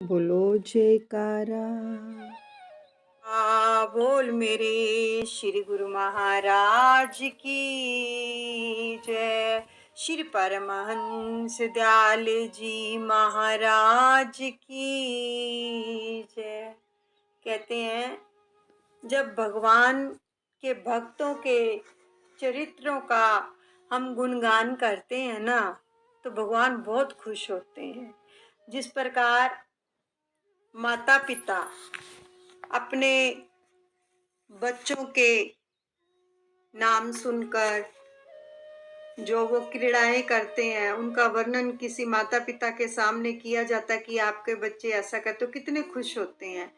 बोलो जयकारा। बोल मेरे श्री गुरु महाराज की जय। श्री परमहंस दयाल जी महाराज की जय। कहते हैं जब भगवान के भक्तों के चरित्रों का हम गुणगान करते हैं ना, तो भगवान बहुत खुश होते हैं। जिस प्रकार माता पिता अपने बच्चों के नाम सुनकर जो वो क्रीड़ाएं करते हैं, उनका वर्णन किसी माता पिता के सामने किया जाता है कि आपके बच्चे ऐसा करते, तो कितने खुश होते हैं।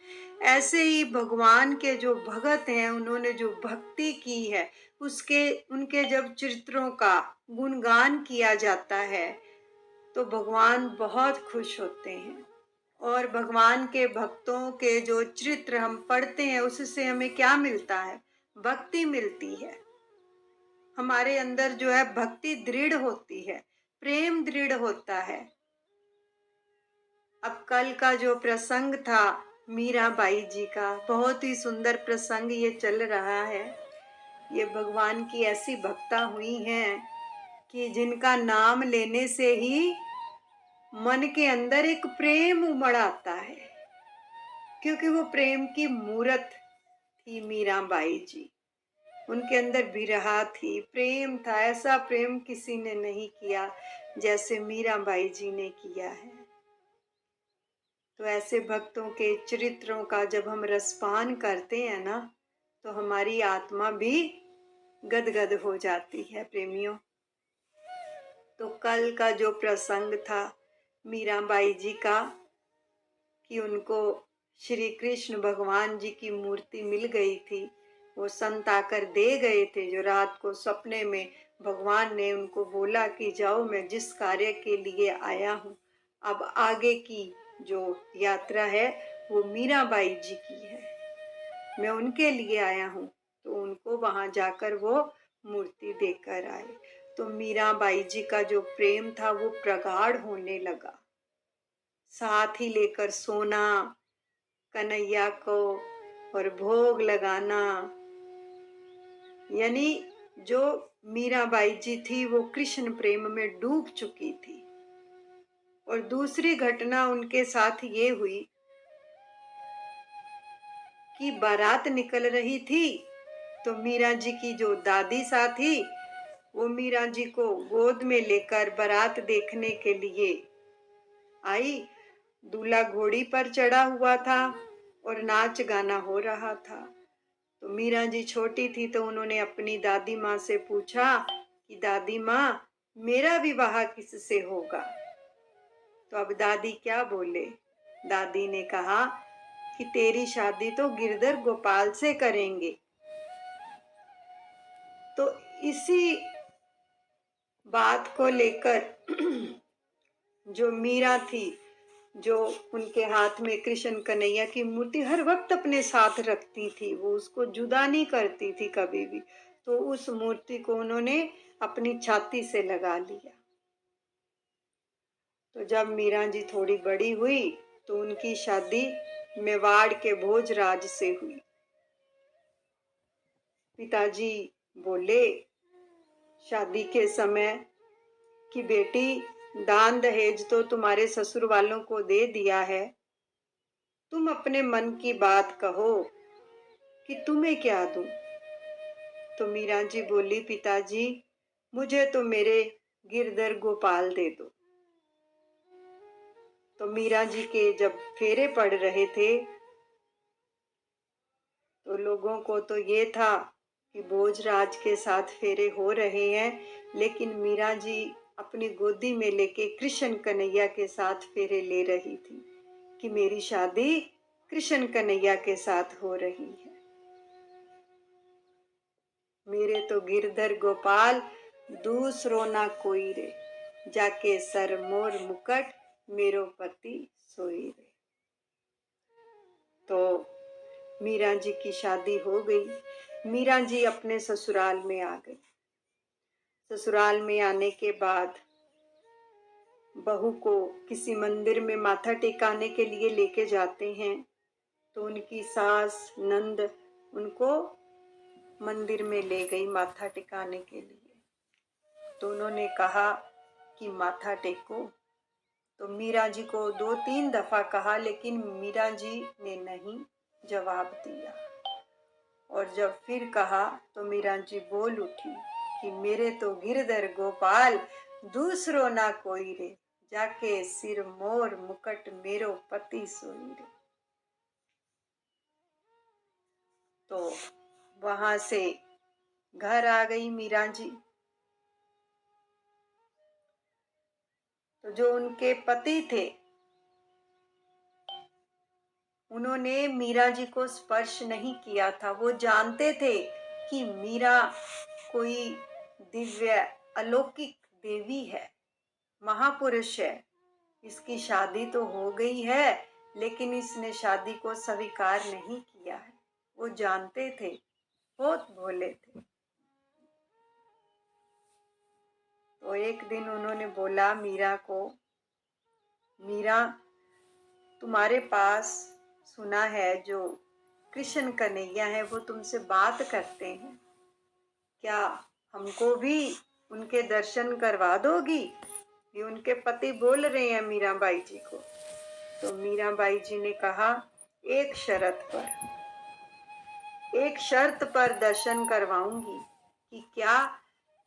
ऐसे ही भगवान के जो भगत हैं, उन्होंने जो भक्ति की है, उसके उनके जब चरित्रों का गुणगान किया जाता है तो भगवान बहुत खुश होते हैं। और भगवान के भक्तों के जो चरित्र हम पढ़ते हैं, उससे हमें क्या मिलता है? भक्ति मिलती है। हमारे अंदर जो है भक्ति दृढ़ होती है, प्रेम दृढ़ होता है। अब कल का जो प्रसंग था मीराबाई जी का, बहुत ही सुंदर प्रसंग ये चल रहा है। ये भगवान की ऐसी भक्ता हुई हैं कि जिनका नाम लेने से ही मन के अंदर एक प्रेम उमड़ आता है, क्योंकि वो प्रेम की मूरत थी मीराबाई जी। उनके अंदर विरहा थी, प्रेम था। ऐसा प्रेम किसी ने नहीं किया जैसे मीराबाई जी ने किया है। तो ऐसे भक्तों के चरित्रों का जब हम रसपान करते हैं ना, तो हमारी आत्मा भी गदगद हो जाती है प्रेमियों। तो कल का जो प्रसंग था मीराबाई जी का, कि उनको श्री कृष्ण भगवान जी की मूर्ति मिल गई थी, वो संत आकर दे गए थे। जो रात को सपने में भगवान ने उनको बोला कि जाओ, मैं जिस कार्य के लिए आया हूँ, अब आगे की जो यात्रा है वो मीराबाई जी की है, मैं उनके लिए आया हूँ। तो उनको वहां जाकर वो मूर्ति देकर आए। तो मीराबाई जी का जो प्रेम था वो प्रगाढ़ होने लगा। साथ ही लेकर सोना कन्हैया को और भोग लगाना। यानी जो मीराबाई जी थी वो कृष्ण प्रेम में डूब चुकी थी। और दूसरी घटना उनके साथ ये हुई कि बारात निकल रही थी, तो मीरा जी की जो दादी सा थी, वो मीरा जी को गोद में लेकर बारात देखने के लिए आई। दूल्हा घोड़ी पर चढ़ा हुआ था और नाच गाना हो रहा था। तो मीरा जी छोटी थी, तो उन्होंने अपनी दादी माँ से पूछा कि दादी माँ, मेरा विवाह किससे होगा? तो अब दादी क्या बोले? दादी ने कहा कि तेरी शादी तो गिरधर गोपाल से करेंगे। तो इसी बात को लेकर जो मीरा थी, जो उनके हाथ में कृष्ण कन्हैया की मूर्ति हर वक्त अपने साथ रखती थी, वो उसको जुदा नहीं करती थी कभी भी, तो उस मूर्ति को उन्होंने अपनी छाती से लगा लिया। तो जब मीरा जी थोड़ी बड़ी हुई तो उनकी शादी मेवाड़ के भोजराज से हुई। पिताजी बोले शादी के समय कि बेटी, दान दहेज तो तुम्हारे ससुर वालों को दे दिया है, तुम अपने मन की बात कहो कि तुम्हें क्या दूं। तो मीरा जी बोली, पिताजी मुझे तो मेरे गिरधर गोपाल दे दो। तो मीरा जी के जब फेरे पड़ रहे थे, तो लोगों को तो ये था कि भोजराज के साथ फेरे हो रहे हैं, लेकिन मीरा जी अपनी गोदी में लेके कृष्ण कन्हैया के साथ फेरे ले रही थी कि मेरी शादी कृष्ण कन्हैया के साथ हो रही है। मेरे तो गिरधर गोपाल दूसरो ना कोई रे, जाके सर मोर मुकट मेरो पति सोई रे। तो मीरा जी की शादी हो गई। मीरा जी अपने ससुराल में आ गई। ससुराल में आने के बाद बहू को किसी मंदिर में माथा टेकाने के लिए लेके जाते हैं, तो उनकी सास नंद उनको मंदिर में ले गई माथा टिकाने के लिए। तो उन्होंने कहा कि माथा टेको। तो मीरा जी को 2-3 दफा कहा, लेकिन मीरा जी ने नहीं जवाब दिया। और जब फिर कहा तो मीरा जी बोल उठी कि मेरे तो गिरधर गोपाल दूसरो ना कोई रे, जाके सिर मोर मुकट मेरो पति सोई रे। तो वहां से घर आ गई मीरा जी। तो जो उनके पति थे उन्होंने मीरा जी को स्पर्श नहीं किया था। वो जानते थे कि मीरा कोई दिव्य अलौकिक देवी है, महापुरुष है। इसकी शादी तो हो गई है, लेकिन इसने शादी को स्वीकार नहीं किया है। वो जानते थे, बहुत भोले थे। तो एक दिन उन्होंने बोला मीरा को, मीरा तुम्हारे पास सुना है जो कृष्ण कन्हैया है वो तुमसे बात करते हैं, क्या हमको भी उनके दर्शन करवा दोगी? ये उनके पति बोल रहे हैं मीराबाई जी को। तो मीराबाई जी ने कहा, एक शर्त पर दर्शन करवाऊंगी। कि क्या?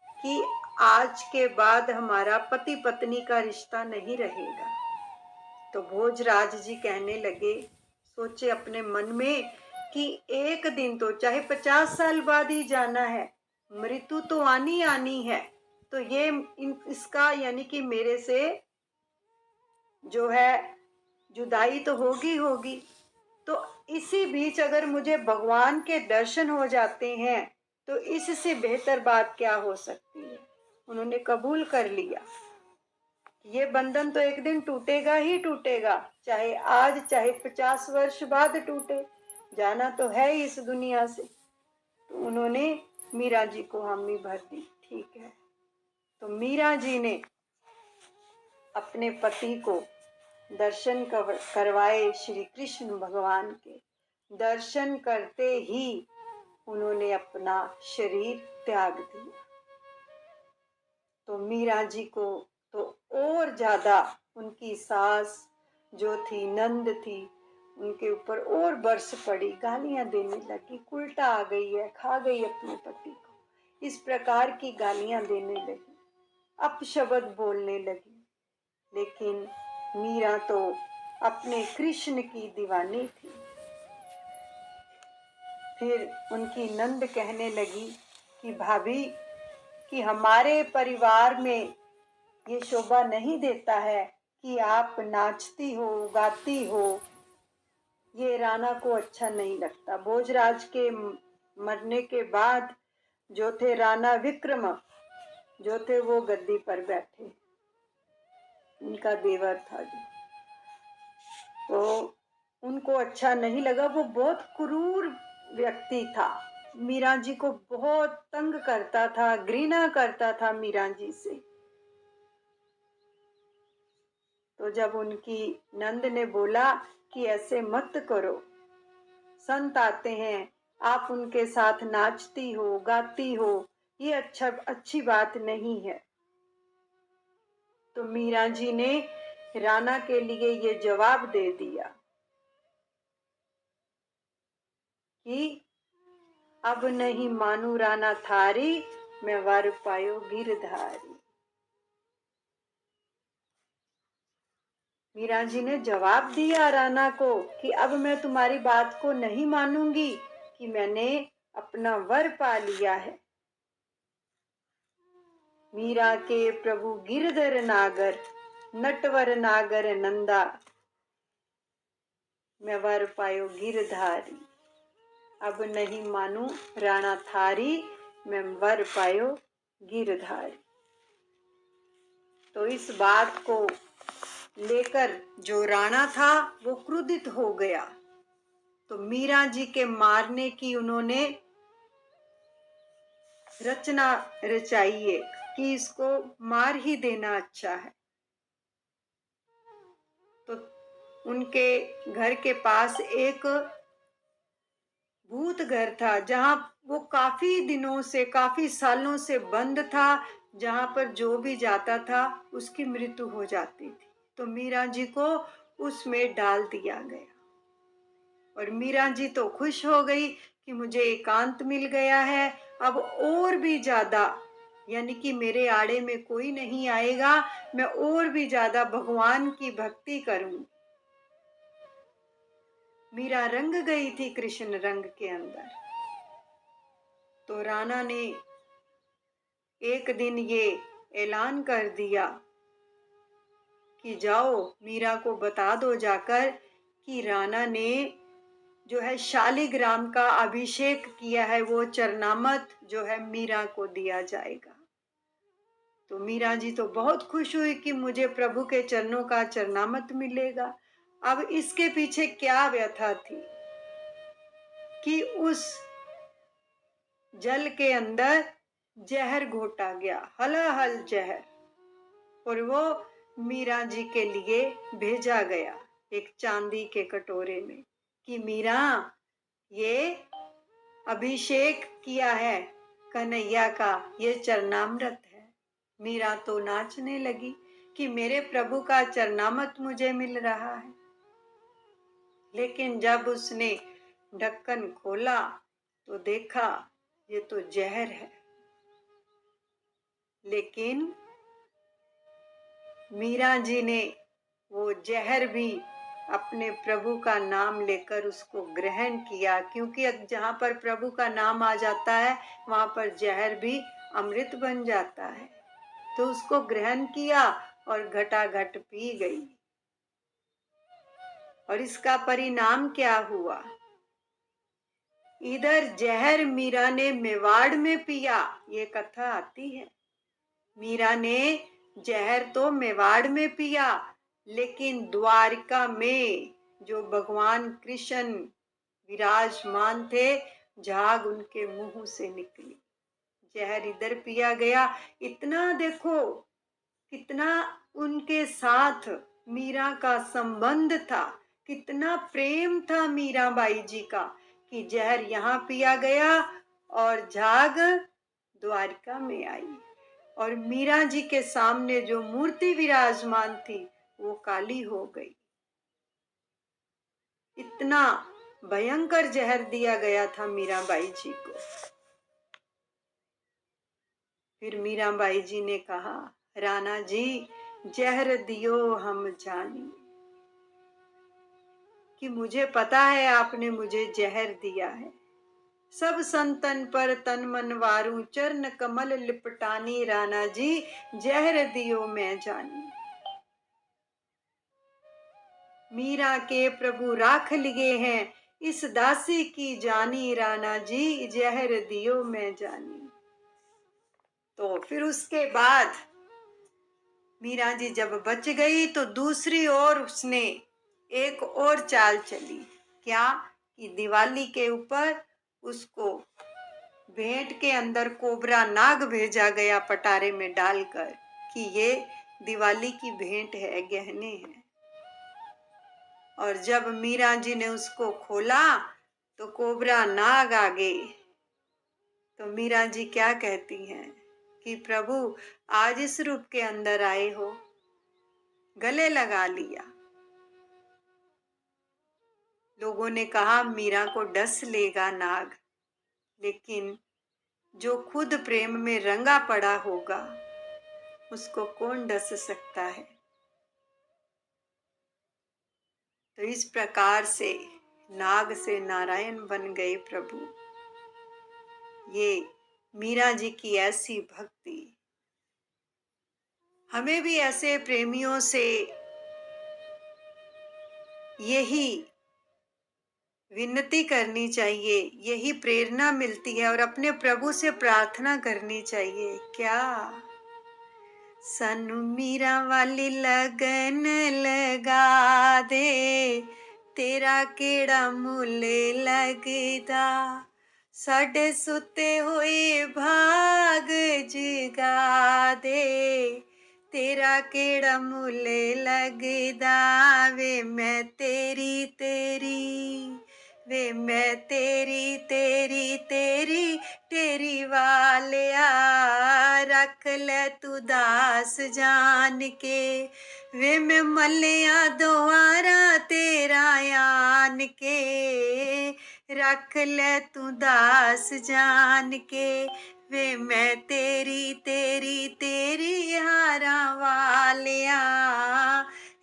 कि आज के बाद हमारा पति पत्नी का रिश्ता नहीं रहेगा। तो भोजराज जी कहने लगे, सोचे अपने मन में कि एक दिन तो चाहे 50 साल बाद ही जाना है, मृत्यु तो आनी आनी है। तो ये इसका यानी कि मेरे से जो है जुदाई तो होगी होगी। तो इसी बीच अगर मुझे भगवान के दर्शन हो जाते हैं तो इससे बेहतर बात क्या हो सकती है। उन्होंने कबूल कर लिया। ये बंधन तो एक दिन टूटेगा ही टूटेगा, चाहे आज चाहे 50 वर्ष बाद टूटे, जाना तो है इस दुनिया से। तो उन्होंने मीरा जी को हामी भर दी, ठीक है। तो मीरा जी ने अपने पति को दर्शन करवाए, श्री कृष्ण भगवान के दर्शन करते ही उन्होंने अपना शरीर त्याग दिया। तो मीरा जी को तो और ज्यादा उनकी सास जो थी नंद थी उनके ऊपर और बरस पड़ी, गालियां देने लगी, उल्टा आ गई है, खा गई अपने पति को, इस प्रकार की गालियां देने लगी, अपशब्द बोलने लगी। लेकिन मीरा तो अपने कृष्ण की दीवानी थी। फिर उनकी नंद कहने लगी कि भाभी कि हमारे परिवार में ये शोभा नहीं देता है कि आप नाचती हो गाती हो, ये राणा को अच्छा नहीं लगता। भोजराज के मरने के बाद जो थे राणा विक्रम जो थे वो गद्दी पर बैठे, उनका देवर था जो, तो उनको अच्छा नहीं लगा। वो बहुत क्रूर व्यक्ति था, मीरा जी को बहुत तंग करता था, घृणा करता था मीरा जी से। तो जब उनकी नंद ने बोला कि ऐसे मत करो, संत आते हैं, आप उनके साथ नाचती हो गाती हो, ये अच्छी बात नहीं है। तो मीरा जी ने राणा के लिए ये जवाब दे दिया कि अब नहीं मानू राणा थारी, मैं वर पायो गिरधारी। मीरा जी ने जवाब दिया राणा को कि अब मैं तुम्हारी बात को नहीं मानूंगी कि मैंने अपना वर पा लिया है। मीरा के प्रभु गिरधर नागर, नटवर नागर नंदा, मैं वर पायो गिरधारी। अब नहीं मानू राणा थारी, मैं वर पायो गिरधारी। तो इस बात को लेकर जो राणा था वो क्रोधित हो गया। तो मीरा जी के मारने की उन्होंने रचना रचाई है कि इसको मार ही देना अच्छा है। तो उनके घर के पास एक भूत घर था, जहाँ वो काफी दिनों से, काफी सालों से बंद था, जहाँ पर जो भी जाता था उसकी मृत्यु हो जाती थी। तो मीरा जी को उसमें डाल दिया गया और मीरा जी तो खुश हो गई कि मुझे एकांत मिल गया है। अब और भी ज्यादा, यानी कि मेरे आड़े में कोई नहीं आएगा, मैं और भी ज्यादा भगवान की भक्ति करूं। मीरा रंग गई थी कृष्ण रंग के अंदर। तो राणा ने एक दिन ये ऐलान कर दिया कि जाओ मीरा को बता दो जाकर कि राणा ने जो है शालिग्राम का अभिषेक किया है, वो चरणामृत जो है मीरा को दिया जाएगा। तो मीरा जी तो बहुत खुश हुई कि मुझे प्रभु के चरणों का चरणामृत मिलेगा। अब इसके पीछे क्या व्यथा थी कि उस जल के अंदर जहर घोटा गया, हलाहल जहर, और वो मीरा जी के लिए भेजा गया एक चांदी के कटोरे में कि मीरा, ये अभिषेक किया है कन्हैया का, ये चरणामृत है। मीरा तो नाचने लगी कि मेरे प्रभु का चरणामृत मुझे मिल रहा है। लेकिन जब उसने ढक्कन खोला तो देखा ये तो जहर है। लेकिन मीरा जी ने वो जहर भी अपने प्रभु का नाम लेकर उसको ग्रहण किया, क्योंकि जहाँ पर प्रभु का नाम आ जाता है वहां पर जहर भी अमृत बन जाता है। तो उसको ग्रहण किया और घटाघट पी गई। और इसका परिणाम क्या हुआ? इधर जहर मीरा ने मेवाड़ में पिया, ये कथा आती है। मीरा ने जहर तो मेवाड़ में पिया, लेकिन द्वारिका में जो भगवान कृष्ण विराजमान थे, झाग उनके मुंह से निकली, जहर इधर पिया गया। इतना देखो कितना उनके साथ मीरा का संबंध था, कितना प्रेम था मीराबाई जी का, कि जहर यहाँ पिया गया और झाग द्वारिका में आई। और मीरा जी के सामने जो मूर्ति विराजमान थी वो काली हो गई। इतना भयंकर जहर दिया गया था मीराबाई जी को। फिर मीराबाई जी ने कहा, राणा जी जहर दियो हम जानी, कि मुझे पता है आपने मुझे जहर दिया है। सब संतन पर तन मन वारू, चरण कमल लिपटानी, राणा जी जहर दियो मैं जानी। मीरा के प्रभु राख लिए हैं इस दासी की जानी, राणा जी जहर दियो मैं जानी। तो फिर उसके बाद मीरा जी जब बच गई तो दूसरी ओर उसने एक और चाल चली। क्या? कि दिवाली के ऊपर उसको भेंट के अंदर कोबरा नाग भेजा गया पटारे में डालकर, कि ये दिवाली की भेंट है, गहने हैं। और जब मीरा जी ने उसको खोला तो कोबरा नाग आ गए। तो मीरा जी क्या कहती हैं कि प्रभु आज इस रूप के अंदर आए हो, गले लगा लिया। लोगों ने कहा मीरा को डस लेगा नाग, लेकिन जो खुद प्रेम में रंगा पड़ा होगा उसको कौन डस सकता है। तो इस प्रकार से नाग से नारायण बन गए प्रभु। ये मीरा जी की ऐसी भक्ति। हमें भी ऐसे प्रेमियों से यही विनती करनी चाहिए, यही प्रेरणा मिलती है, और अपने प्रभु से प्रार्थना करनी चाहिए। क्या? सानू मीरा वाली लगन लगा दे, तेरा केड़ा मुल लगदा, साडे सुते हुए भाग जगा दे, तेरा केड़ा मुले लगदा वे मैं तेरी तेरी, वे मैं तेरी तेरी तेरी तेरी वालिया, रख ले तू दास जान के, वे मैं मलिया दुआरा तेरा आन के, रख ले तू दास जान के, वे मैं तेरी तेरी तेरी हारा वालिया,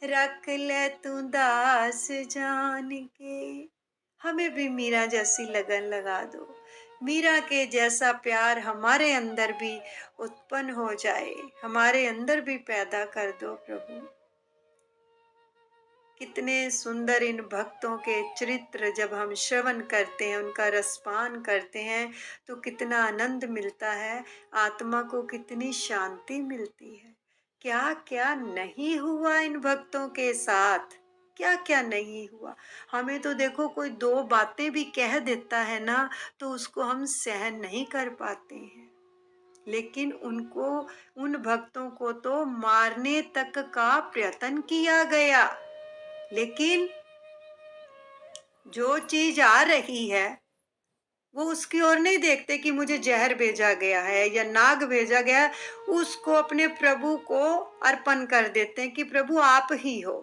रख ले तू दास जान के। हमें भी मीरा जैसी लगन लगा दो, मीरा के जैसा प्यार हमारे अंदर भी उत्पन्न हो जाए, हमारे अंदर भी पैदा कर दो प्रभु। कितने सुंदर इन भक्तों के चरित्र जब हम श्रवण करते हैं, उनका रसपान करते हैं तो कितना आनंद मिलता है, आत्मा को कितनी शांति मिलती है। क्या क्या नहीं हुआ इन भक्तों के साथ, क्या क्या नहीं हुआ। हमें तो देखो कोई दो बातें भी कह देता है ना तो उसको हम सहन नहीं कर पाते हैं, लेकिन उनको, उन भक्तों को तो मारने तक का प्रयत्न किया गया, लेकिन जो चीज आ रही है वो उसकी ओर नहीं देखते कि मुझे जहर भेजा गया है या नाग भेजा गया है, उसको अपने प्रभु को अर्पण कर देते हैं कि प्रभु आप ही हो।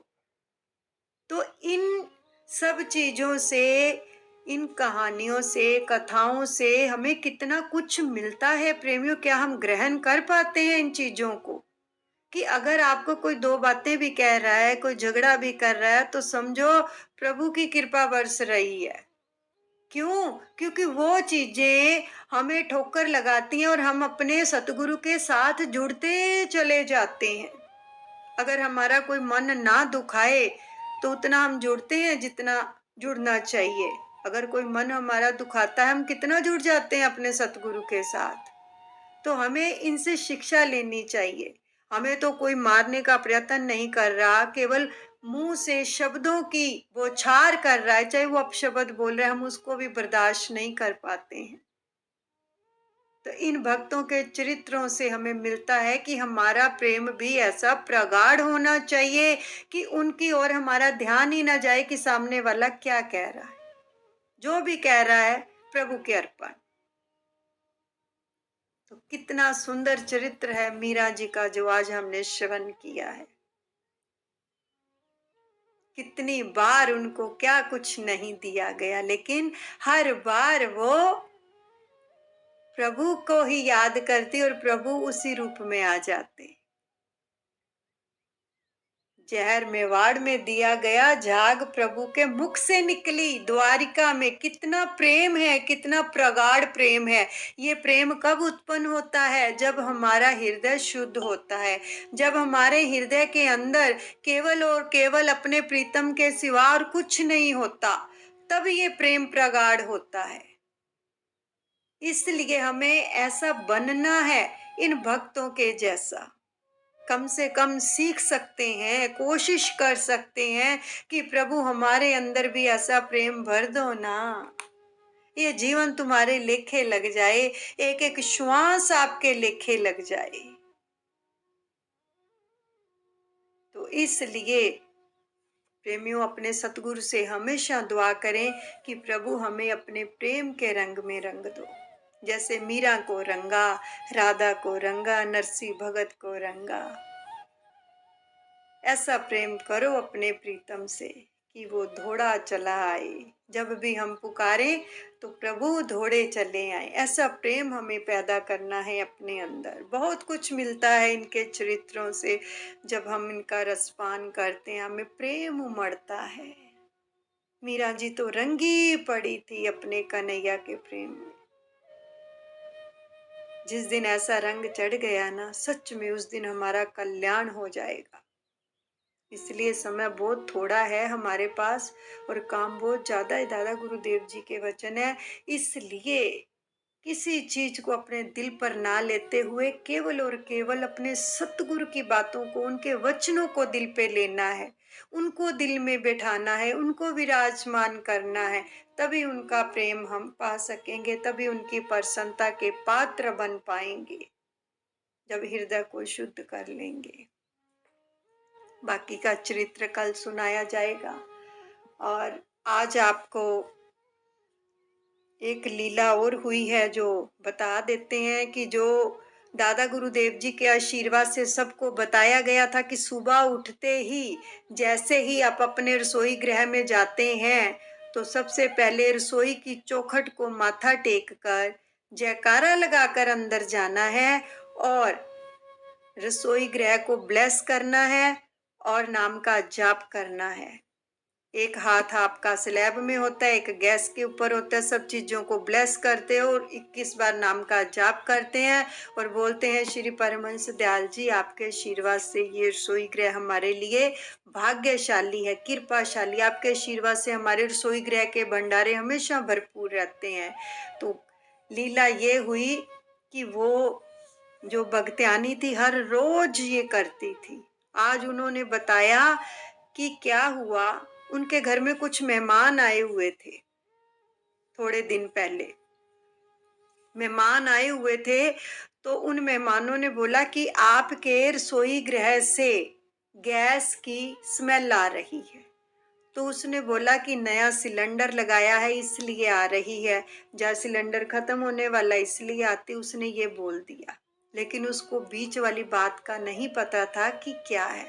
तो इन सब चीजों से, इन कहानियों से, कथाओं से हमें कितना कुछ मिलता है प्रेमियों। क्या हम ग्रहण कर पाते हैं इन चीजों को? कि अगर आपको कोई दो बातें भी कह रहा है, कोई झगड़ा भी कर रहा है, तो समझो प्रभु की कृपा बरस रही है। क्यों? क्योंकि वो चीजें हमें ठोकर लगाती हैं और हम अपने सतगुरु के साथ जुड़ते चले जाते हैं। अगर हमारा कोई मन ना दुखाए तो उतना हम जुड़ते हैं जितना जुड़ना चाहिए। अगर कोई मन हमारा दुखाता है, हम कितना जुड़ जाते हैं अपने सतगुरु के साथ। तो हमें इनसे शिक्षा लेनी चाहिए। हमें तो कोई मारने का प्रयत्न नहीं कर रहा, केवल मुंह से शब्दों की बौछार कर रहा है, चाहे वो अपशब्द बोल रहे हैं, हम उसको भी बर्दाश्त नहीं कर पाते हैं। तो इन भक्तों के चरित्रों से हमें मिलता है कि हमारा प्रेम भी ऐसा प्रगाढ़ होना चाहिए कि उनकी ओर हमारा ध्यान ही ना जाए कि सामने वाला क्या कह रहा है। जो भी कह रहा है प्रभु के अर्पण। तो कितना सुंदर चरित्र है मीरा जी का जो आज हमने श्रवण किया है। कितनी बार उनको क्या कुछ नहीं दिया गया, लेकिन हर बार वो प्रभु को ही याद करती और प्रभु उसी रूप में आ जाते। जहर मेवाड़ में दिया गया, झाग प्रभु के मुख से निकली। द्वारिका में कितना प्रेम है, कितना प्रगाढ़ प्रेम है। ये प्रेम कब उत्पन्न होता है? जब हमारा हृदय शुद्ध होता है, जब हमारे हृदय के अंदर केवल और केवल अपने प्रीतम के सिवा और कुछ नहीं होता, तब ये प्रेम प्रगाढ़ होता है। इसलिए हमें ऐसा बनना है, इन भक्तों के जैसा। कम से कम सीख सकते हैं, कोशिश कर सकते हैं कि प्रभु हमारे अंदर भी ऐसा प्रेम भर दो ना, ये जीवन तुम्हारे लेखे लग जाए, एक एक श्वास आपके लेखे लग जाए। तो इसलिए प्रेमियों अपने सतगुरु से हमेशा दुआ करें कि प्रभु हमें अपने प्रेम के रंग में रंग दो। जैसे मीरा को रंगा, राधा को रंगा, नरसिंह भगत को रंगा। ऐसा प्रेम करो अपने प्रीतम से कि वो धोड़ा चला आए। जब भी हम पुकारें तो प्रभु धोड़े चले आए। ऐसा प्रेम हमें पैदा करना है अपने अंदर। बहुत कुछ मिलता है इनके चरित्रों से। जब हम इनका रसपान करते हैं हमें प्रेम उमड़ता है। मीरा जी तो रंगी पड़ी थी अपने कन्हैया के प्रेम में। जिस दिन ऐसा रंग चढ़ गया ना, सच में उस दिन हमारा कल्याण हो जाएगा। इसलिए समय बहुत थोड़ा है हमारे पास और काम बहुत ज्यादा है। दादा गुरुदेव जी के वचन है, इसलिए किसी चीज को अपने दिल पर ना लेते हुए केवल और केवल अपने सतगुरु की बातों को, उनके वचनों को दिल पे लेना है, उनको दिल में बैठाना है, उनको विराजमान करना है। तभी उनका प्रेम हम पा सकेंगे, तभी उनकी प्रसन्नता के पात्र बन पाएंगे, जब हृदय को शुद्ध कर लेंगे। बाकी का चरित्र कल सुनाया जाएगा। और आज आपको एक लीला और हुई है जो बता देते हैं कि जो दादा गुरुदेव जी के आशीर्वाद से सबको बताया गया था कि सुबह उठते ही जैसे ही आप अपने रसोई गृह में जाते हैं तो सबसे पहले रसोई की चौखट को माथा टेक कर जयकारा लगाकर अंदर जाना है और रसोई गृह को ब्लेस करना है और नाम का जाप करना है। एक हाथ आपका स्लैब में होता है, एक गैस के ऊपर होता है। सब चीजों को ब्लेस करते हो और 21 बार नाम का जाप करते हैं और बोलते हैं श्री परमहंस दयाल जी आपके आशीर्वाद से ये रसोई गृह हमारे लिए भाग्यशाली है, कृपाशाली। आपके आशीर्वाद से हमारे रसोई गृह के भंडारे हमेशा भरपूर रहते हैं। तो लीला ये हुई कि वो जो भगत्यानी थी हर रोज ये करती थी। आज उन्होंने बताया कि क्या हुआ। उनके घर में कुछ मेहमान आए हुए थे। थोड़े दिन पहले मेहमान आए हुए थे तो उन मेहमानों ने बोला कि आपके रसोई गृह से गैस की स्मेल आ रही है। तो उसने बोला कि नया सिलेंडर लगाया है इसलिए आ रही है, जहाँ सिलेंडर खत्म होने वाला इसलिए आती। उसने ये बोल दिया, लेकिन उसको बीच वाली बात का नहीं पता था कि क्या है।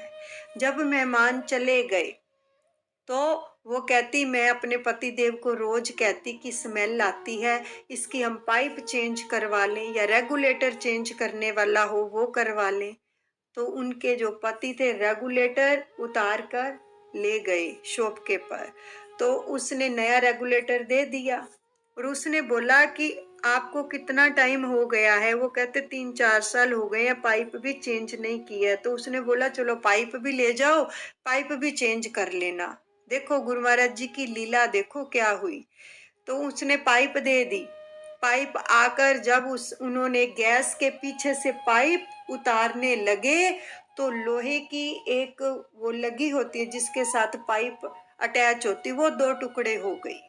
जब मेहमान चले गए तो वो कहती मैं अपने पति देव को रोज कहती कि स्मेल आती है, इसकी हम पाइप चेंज करवा लें या रेगुलेटर चेंज करने वाला हो वो करवा लें। तो उनके जो पति थे रेगुलेटर उतार कर ले गए शॉप के पर। तो उसने नया रेगुलेटर दे दिया और उसने बोला कि आपको कितना टाइम हो गया है। वो कहते 3-4 साल हो गए हैं, पाइप भी चेंज नहीं की है। तो उसने बोला चलो पाइप भी ले जाओ, पाइप भी चेंज कर लेना। देखो गुरु महाराज जी की लीला देखो क्या हुई। तो उसने पाइप दे दी। पाइप आकर जब उन्होंने गैस के पीछे से पाइप उतारने लगे तो लोहे की एक वो लगी होती है जिसके साथ पाइप अटैच होती, वो 2 टुकड़े हो गई,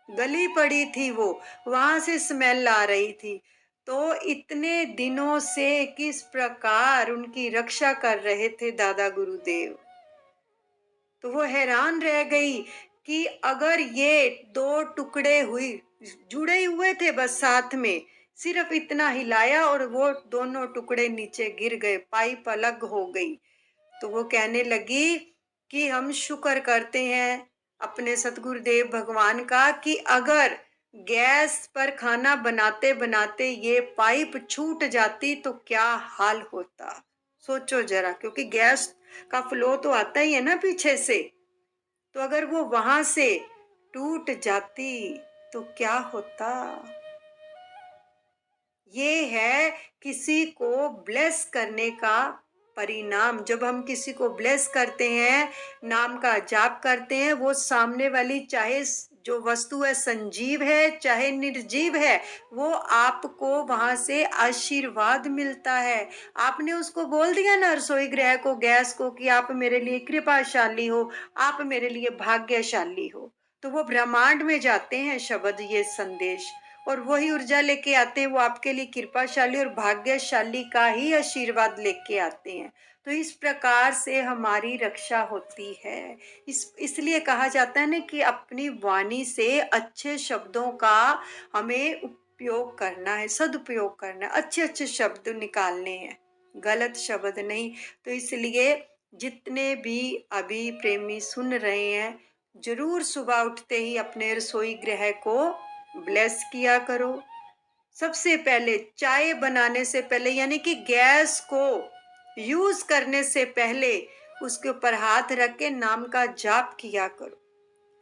गली पड़ी थी वो, वहां से स्मेल आ रही थी। तो इतने दिनों से किस प्रकार उनकी रक्षा कर रहे थे दादा गुरुदेव। तो वो हैरान रह गई कि अगर ये 2 टुकड़े हुई जुड़े हुए थे बस साथ में, सिर्फ इतना हिलाया और वो दोनों टुकड़े नीचे गिर गए, पाइप अलग हो गई। तो वो कहने लगी कि हम शुक्र करते हैं अपने सतगुरुदेव भगवान का कि अगर गैस पर खाना बनाते बनाते ये पाइप छूट जाती तो क्या हाल होता। सोचो जरा, क्योंकि गैस का फ्लो तो आता ही है ना पीछे से। तो अगर वो वहां से टूट जाती तो क्या होता। ये है किसी को ब्लेस करने का परिणाम। जब हम किसी को ब्लेस करते हैं, नाम का जाप करते हैं, वो सामने वाली चाहे जो वस्तु है संजीव है चाहे निर्जीव है, वो आपको वहां से आशीर्वाद मिलता है। आपने उसको बोल दिया ना रसोई गृह को, गैस को, कि आप मेरे लिए कृपाशाली हो, आप मेरे लिए भाग्यशाली हो, तो वो ब्रह्मांड में जाते हैं शब्द, ये संदेश, और वही ऊर्जा लेके आते हैं। वो आपके लिए कृपाशाली और भाग्यशाली का ही आशीर्वाद लेके आते हैं। तो इस प्रकार से हमारी रक्षा होती है। इसलिए कहा जाता है ना कि अपनी वाणी से अच्छे शब्दों का हमें उपयोग करना है, सदुपयोग करना है, अच्छे अच्छे शब्द निकालने हैं, गलत शब्द नहीं। तो इसलिए जितने भी अभी प्रेमी सुन रहे हैं, जरूर सुबह उठते ही अपने रसोई गृह को ब्लेस किया करो। सबसे पहले चाय बनाने से पहले, यानी कि गैस को यूज करने से पहले उसके ऊपर हाथ रख के नाम का जाप किया करो।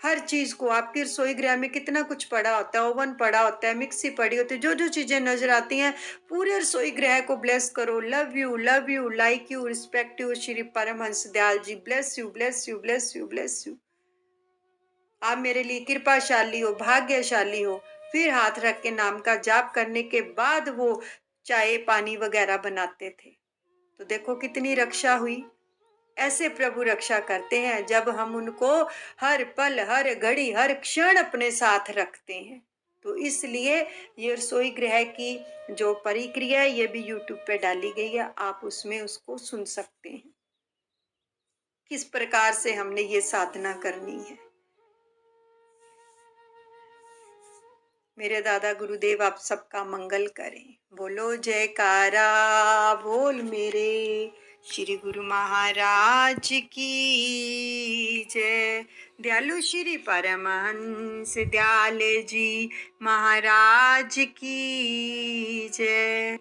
हर चीज को, आपकी रसोई गृह में कितना कुछ पड़ा होता है, ओवन पड़ा होता है, मिक्सी पड़ी होती है, जो जो चीजें नजर आती हैं पूरे रसोई गृह को ब्लेस करो। Love you, like you, respect you Shri Paramhans Dayal ji, bless you, bless you, bless you, bless you. आप मेरे लिए कृपाशाली हो, भाग्यशाली हो। फिर हाथ रख के नाम का जाप करने के बाद वो चाय पानी वगैरह बनाते थे। तो देखो कितनी रक्षा हुई। ऐसे प्रभु रक्षा करते हैं जब हम उनको हर पल, हर घड़ी, हर क्षण अपने साथ रखते हैं। तो इसलिए ये रसोई गृह की जो परिक्रिया है ये भी यूट्यूब पे डाली गई है, आप उसमें उसको सुन सकते हैं। किस प्रकार से हमने ये साधना करनी है। मेरे दादा गुरुदेव आप सबका मंगल करें। बोलो जयकारा बोल मेरे श्री गुरु महाराज की जय। दयालु श्री परमहंस दयाल जी महाराज की जय।